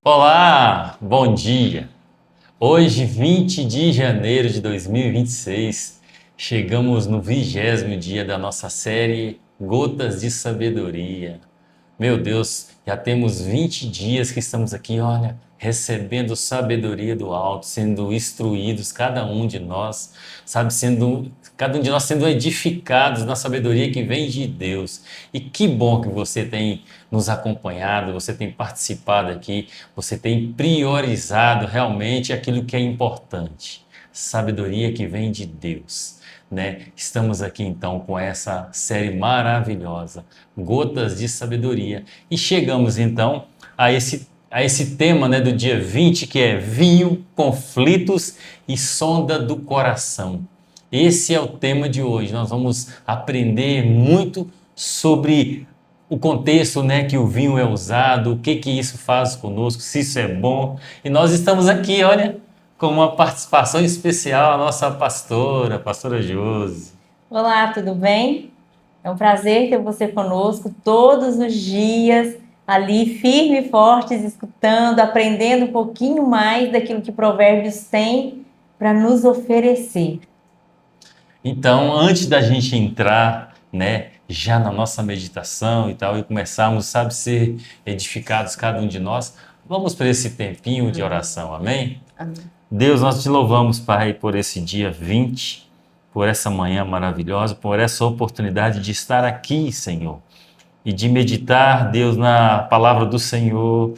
Olá, bom dia. Hoje, 20 de janeiro de 2026, chegamos no 20º dia da nossa série Gotas de Sabedoria. Meu Deus, já temos 20 dias que estamos aqui, olha, recebendo sabedoria do alto, sendo instruídos, cada um de nós, sabe, cada um de nós sendo edificados na sabedoria que vem de Deus. E que bom que você tem nos acompanhado, você tem participado aqui, você tem priorizado realmente aquilo que é importante. Sabedoria que vem de Deus. Né? Estamos aqui então com essa série maravilhosa, Gotas de Sabedoria, e chegamos então a esse tema, né, do dia 20, que é vinho, conflitos e sonda do coração. Esse é o tema de hoje. Nós vamos aprender muito sobre o contexto, né, que o vinho é usado, o que que isso faz conosco, se isso é bom. E nós estamos aqui, olha, com uma participação especial, a nossa pastora, a pastora Josi. Olá, tudo bem? É um prazer ter você conosco todos os dias, ali firme e fortes, escutando, aprendendo um pouquinho mais daquilo que Provérbios tem para nos oferecer. Então, antes da gente entrar, né, já na nossa meditação e tal, e começarmos, sabe, ser edificados cada um de nós, vamos para esse tempinho de oração, amém? Amém. Deus, nós te louvamos, Pai, por esse dia 20, por essa manhã maravilhosa, por essa oportunidade de estar aqui, Senhor, e de meditar, Deus, na palavra do Senhor,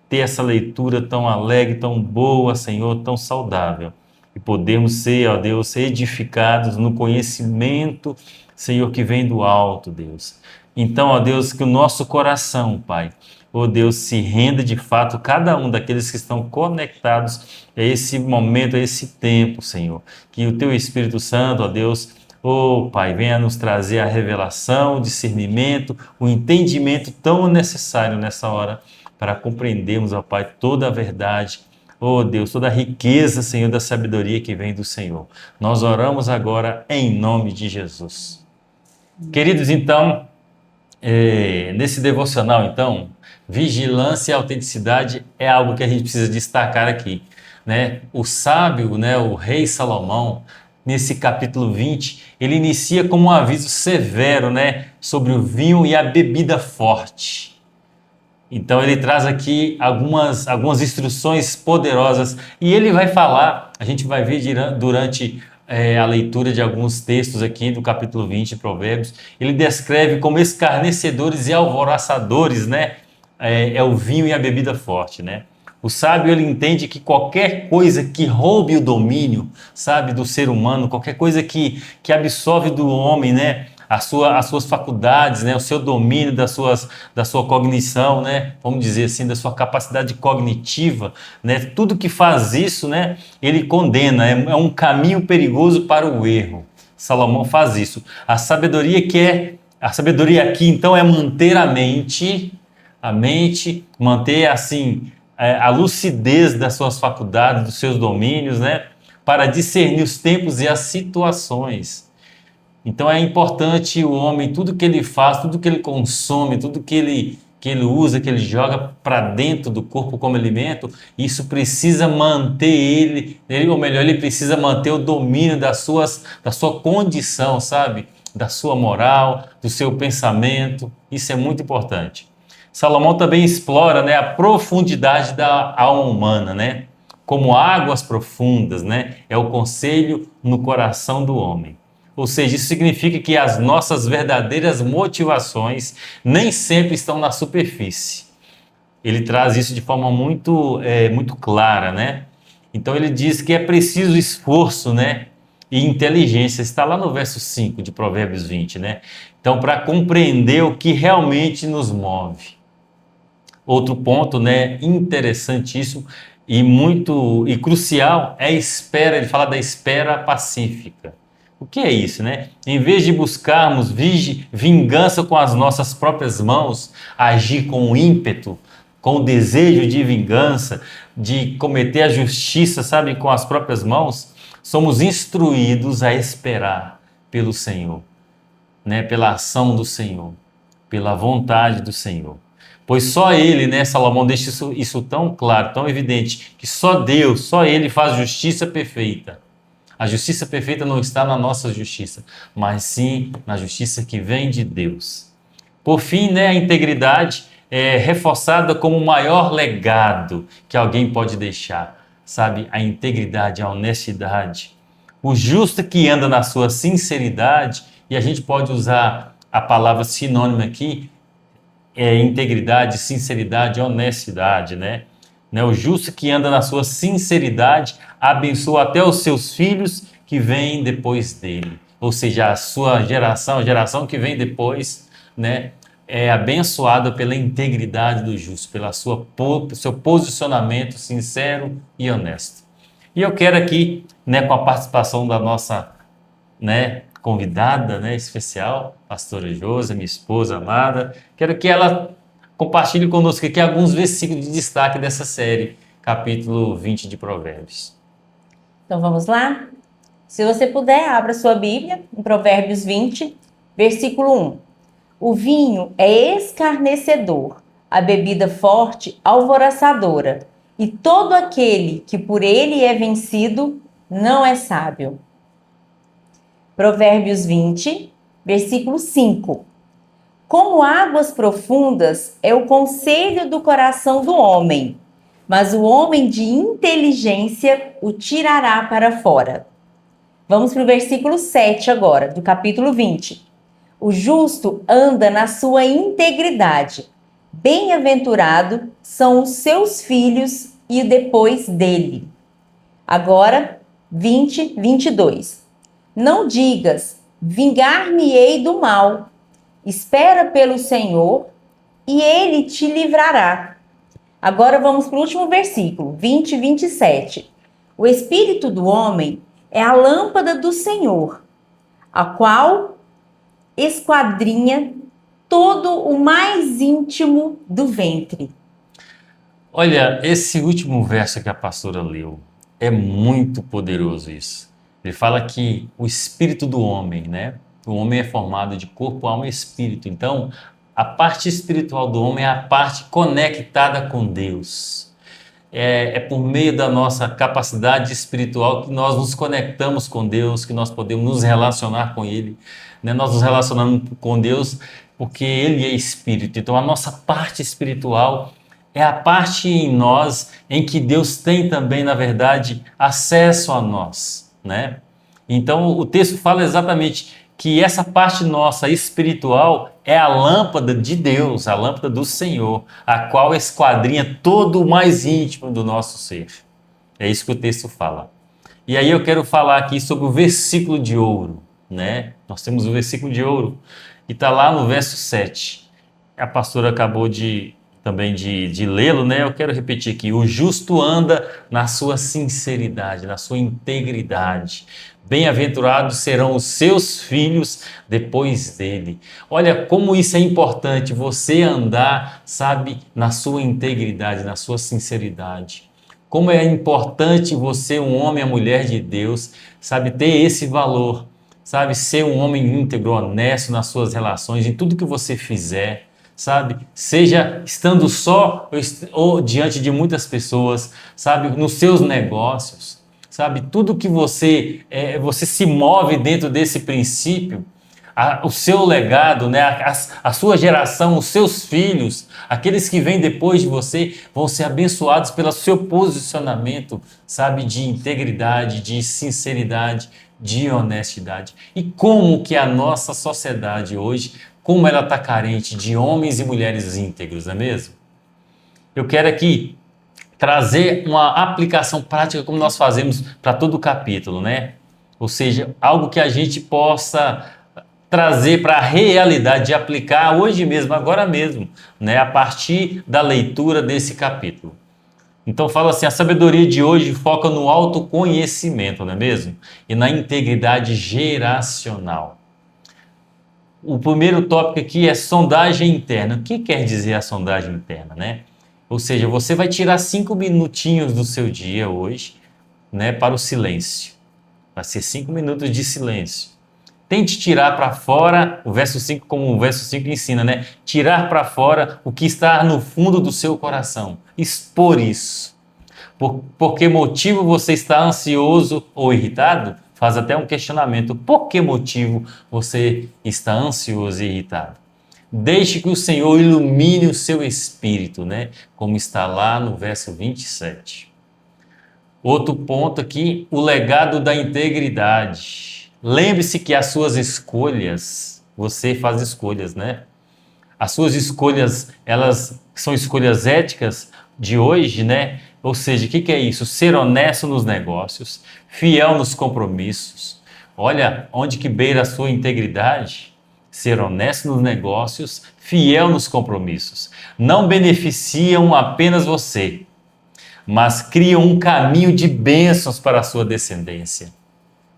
ter essa leitura tão alegre, tão boa, Senhor, tão saudável. E podemos ser, ó Deus, edificados no conhecimento, Senhor, que vem do alto, Deus. Então, ó Deus, que o nosso coração, Pai, ó Deus, se renda de fato cada um daqueles que estão conectados a esse momento, a esse tempo, Senhor. Que o Teu Espírito Santo, ó Deus, oh, Pai, venha nos trazer a revelação, o discernimento, o entendimento tão necessário nessa hora para compreendermos, ó Pai, toda a verdade, oh Deus, toda a riqueza, Senhor, da sabedoria que vem do Senhor. Nós oramos agora em nome de Jesus. Queridos, então, nesse devocional, então, vigilância e autenticidade é algo que a gente precisa destacar aqui, né? O sábio, né, o rei Salomão, nesse capítulo 20, ele inicia como um aviso severo, né, sobre o vinho e a bebida forte. Então ele traz aqui algumas instruções poderosas e ele vai falar, a gente vai ver durante a leitura de alguns textos aqui do capítulo 20 de Provérbios, ele descreve como escarnecedores e alvoroçadores, né? É o vinho e a bebida forte, né? O sábio ele entende que qualquer coisa que roube o domínio, sabe, do ser humano, qualquer coisa que absorve do homem, né? As suas faculdades, né, o seu domínio da sua cognição, né, vamos dizer assim, da sua capacidade cognitiva, né, tudo que faz isso, né, ele condena, é um caminho perigoso para o erro. Salomão faz isso. A sabedoria aqui então é manter a mente, manter assim a lucidez das suas faculdades, dos seus domínios, né, para discernir os tempos e as situações. Então é importante o homem, tudo que ele faz, tudo que ele consome, tudo que ele usa, que ele joga para dentro do corpo como alimento, isso precisa manter ou melhor, ele precisa manter o domínio da sua condição, sabe? Da sua moral, do seu pensamento. Isso é muito importante. Salomão também explora, né, a profundidade da alma humana, né? Como águas profundas, né? É o conselho no coração do homem. Ou seja, isso significa que as nossas verdadeiras motivações nem sempre estão na superfície. Ele traz isso de forma muito clara, né? Então ele diz que é preciso esforço, né? E inteligência. Está lá no verso 5 de Provérbios 20, né? Então, para compreender o que realmente nos move. Outro ponto, né, interessantíssimo e crucial é a espera. Ele fala da espera pacífica. O que é isso, né? Em vez de buscarmos vingança com as nossas próprias mãos, agir com ímpeto, com o desejo de vingança, de cometer a justiça, sabe, com as próprias mãos, somos instruídos a esperar pelo Senhor, né? Pela ação do Senhor, pela vontade do Senhor. Pois só ele, né, Salomão deixa isso tão claro, tão evidente, que só Deus, só ele faz justiça perfeita. A justiça perfeita não está na nossa justiça, mas sim na justiça que vem de Deus. Por fim, né, a integridade é reforçada como o maior legado que alguém pode deixar. Sabe, a integridade, a honestidade. O justo que anda na sua sinceridade, e a gente pode usar a palavra sinônima aqui, integridade, sinceridade, honestidade, né? O justo que anda na sua sinceridade abençoa até os seus filhos que vêm depois dele. Ou seja, a sua geração, a geração que vem depois, né, é abençoada pela integridade do justo, pela seu posicionamento sincero e honesto. E eu quero aqui, né, com a participação da nossa, né, convidada, né, especial, pastora Josa, minha esposa amada, quero que ela compartilhe conosco aqui alguns versículos de destaque dessa série, capítulo 20 de Provérbios. Então vamos lá? Se você puder, abra sua Bíblia em Provérbios 20, versículo 1. O vinho é escarnecedor, a bebida forte alvoroçadora, e todo aquele que por ele é vencido não é sábio. Provérbios 20, versículo 5. Como águas profundas é o conselho do coração do homem, mas o homem de inteligência o tirará para fora. Vamos para o versículo 7 agora, do capítulo 20. O justo anda na sua integridade. Bem-aventurado são os seus filhos e depois dele. Agora, 20, 22. Não digas, vingar-me-ei do mal. Espera pelo Senhor e ele te livrará. Agora vamos para o último versículo, 20, 27. O espírito do homem é a lâmpada do Senhor, a qual esquadrinha todo o mais íntimo do ventre. Olha, esse último verso que a pastora leu é muito poderoso isso. Ele fala que o espírito do homem, né? O homem é formado de corpo, alma e espírito. Então, a parte espiritual do homem é a parte conectada com Deus. É por meio da nossa capacidade espiritual que nós nos conectamos com Deus, que nós podemos nos relacionar com Ele, né? Nós nos relacionamos com Deus porque Ele é Espírito. Então, a nossa parte espiritual é a parte em nós em que Deus tem também, na verdade, acesso a nós, né? Então, o texto fala exatamente que essa parte nossa espiritual é a lâmpada de Deus, a lâmpada do Senhor, a qual esquadrinha todo o mais íntimo do nosso ser. É isso que o texto fala. E aí eu quero falar aqui sobre o versículo de ouro, né? Nós temos o versículo de ouro e está lá no verso 7. A pastora acabou também de lê-lo, né? Eu quero repetir aqui. O justo anda na sua sinceridade, na sua integridade. Bem-aventurados serão os seus filhos depois dele. Olha como isso é importante, você andar, sabe, na sua integridade, na sua sinceridade. Como é importante você, um homem, a mulher de Deus, sabe, ter esse valor, sabe, ser um homem íntegro, honesto nas suas relações, em tudo que você fizer, sabe, seja estando só ou diante de muitas pessoas, sabe, nos seus negócios. Sabe, tudo que você se move dentro desse princípio, o seu legado, né, a sua geração, os seus filhos, aqueles que vêm depois de você, vão ser abençoados pelo seu posicionamento, sabe, de integridade, de sinceridade, de honestidade. E como que a nossa sociedade hoje, como ela está carente de homens e mulheres íntegros, não é mesmo? Eu quero aqui trazer uma aplicação prática como nós fazemos para todo o capítulo, né? Ou seja, algo que a gente possa trazer para a realidade, de aplicar hoje mesmo, agora mesmo, né? A partir da leitura desse capítulo. Então fala assim, a sabedoria de hoje foca no autoconhecimento, não é mesmo? E na integridade geracional. O primeiro tópico aqui é sondagem interna. O que quer dizer a sondagem interna, né? Ou seja, você vai tirar 5 minutinhos do seu dia hoje, né, para o silêncio. Vai ser 5 minutos de silêncio. Tente tirar para fora, o verso 5, como o verso 5 ensina, né? Tirar para fora o que está no fundo do seu coração. Expor isso. Por que motivo você está ansioso ou irritado? Faz até um questionamento. Por que motivo você está ansioso e irritado? Deixe que o Senhor ilumine o seu espírito, né? Como está lá no verso 27. Outro ponto aqui, o legado da integridade. Lembre-se que as suas escolhas, você faz escolhas, né? As suas escolhas, elas são escolhas éticas de hoje, né? Ou seja, o que é isso? Ser honesto nos negócios, fiel nos compromissos. Olha, onde que beira a sua integridade? Ser honesto nos negócios, fiel nos compromissos. Não beneficiam apenas você, mas criam um caminho de bênçãos para a sua descendência.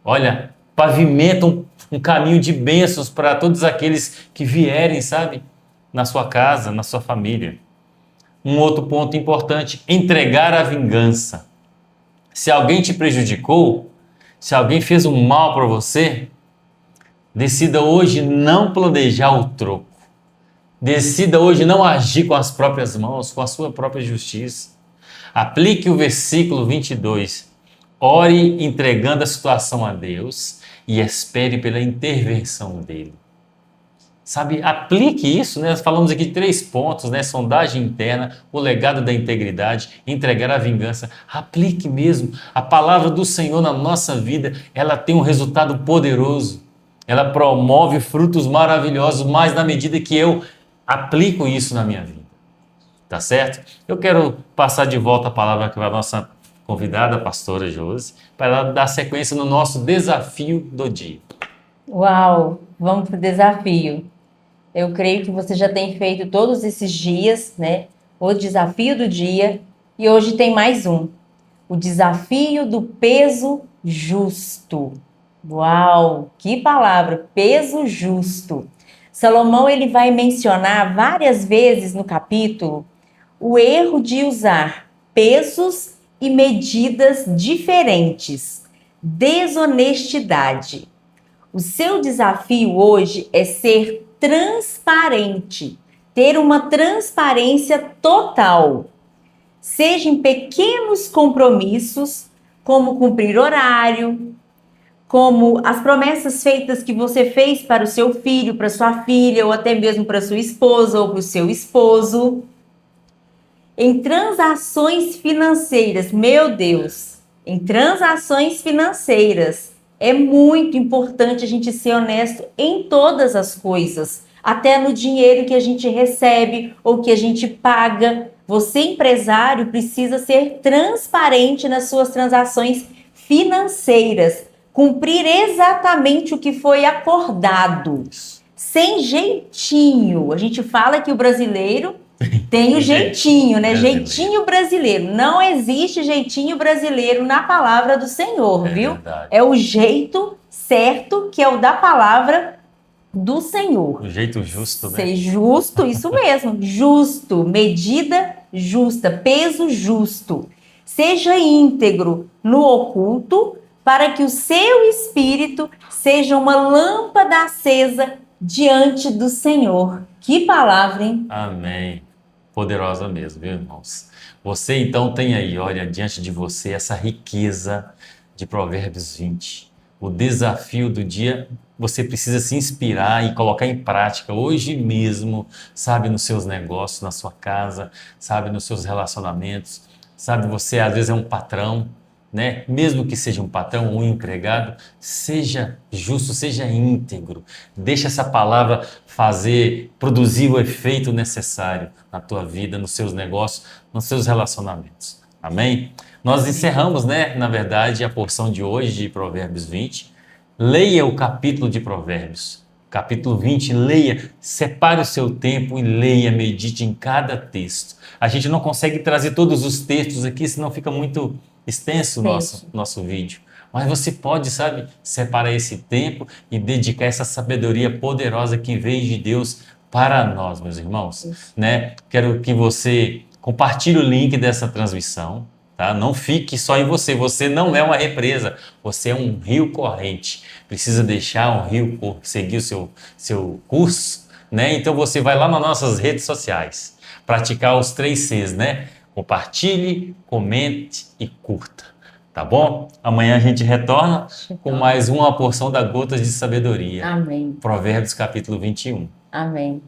Olha, pavimentam um caminho de bênçãos para todos aqueles que vierem, sabe? Na sua casa, na sua família. Um outro ponto importante, entregar a vingança. Se alguém te prejudicou, se alguém fez um mal para você, decida hoje não planejar o troco. Decida hoje não agir com as próprias mãos, com a sua própria justiça. Aplique o versículo 22. Ore entregando a situação a Deus e espere pela intervenção dele. Sabe, aplique isso, né? Nós falamos aqui de 3 pontos, né? Sondagem interna, o legado da integridade, entregar a vingança. Aplique mesmo. A palavra do Senhor na nossa vida, ela tem um resultado poderoso. Ela promove frutos maravilhosos, mas na medida que eu aplico isso na minha vida. Tá certo? Eu quero passar de volta a palavra para a nossa convidada, a pastora Josi, para ela dar sequência no nosso desafio do dia. Uau, vamos para o desafio. Eu creio que você já tem feito todos esses dias, né? O desafio do dia. E hoje tem mais um. O desafio do peso justo. Uau, que palavra, peso justo. Salomão ele vai mencionar várias vezes no capítulo o erro de usar pesos e medidas diferentes. Desonestidade. O seu desafio hoje é ser transparente, ter uma transparência total, seja em pequenos compromissos, como cumprir horário, como as promessas feitas que você fez para o seu filho, para sua filha, ou até mesmo para sua esposa ou para o seu esposo. Em transações financeiras, meu Deus, em transações financeiras, é muito importante a gente ser honesto em todas as coisas, até no dinheiro que a gente recebe ou que a gente paga. Você, empresário, precisa ser transparente nas suas transações financeiras, cumprir exatamente o que foi acordado, sem jeitinho. A gente fala que o brasileiro tem o jeitinho, né? Jeitinho brasileiro. Não existe jeitinho brasileiro na palavra do Senhor, viu? Verdade. É o jeito certo, que é o da palavra do Senhor. O jeito justo, né? Ser justo, isso mesmo. Justo, medida justa, peso justo. Seja íntegro no oculto, para que o seu espírito seja uma lâmpada acesa diante do Senhor. Que palavra, hein? Amém. Poderosa mesmo, viu, irmãos? Você então tem aí, olha, diante de você essa riqueza de Provérbios 20. O desafio do dia, você precisa se inspirar e colocar em prática hoje mesmo, sabe, nos seus negócios, na sua casa, sabe, nos seus relacionamentos. Sabe, você às vezes é um patrão, né? Mesmo que seja um patrão ou um empregado, seja justo, seja íntegro. Deixa essa palavra produzir o efeito necessário na tua vida, nos seus negócios, nos seus relacionamentos. Amém? Nós encerramos, né, na verdade, a porção de hoje de Provérbios 20. Leia o capítulo de Provérbios. Capítulo 20, leia, separe o seu tempo e leia, medite em cada texto. A gente não consegue trazer todos os textos aqui, senão fica muito extenso o nosso vídeo. Mas você pode, sabe, separar esse tempo e dedicar essa sabedoria poderosa que veio de Deus para nós, meus irmãos. Né? Quero que você compartilhe o link dessa transmissão, tá? Não fique só em você. Você não é uma represa, você é um rio corrente. Precisa deixar o rio seguir o seu curso, né? Então você vai lá nas nossas redes sociais, praticar os 3 Cs, né? Compartilhe, comente e curta, tá bom? Amanhã a gente retorna com mais uma porção da Gotas de Sabedoria. Amém. Provérbios capítulo 21. Amém.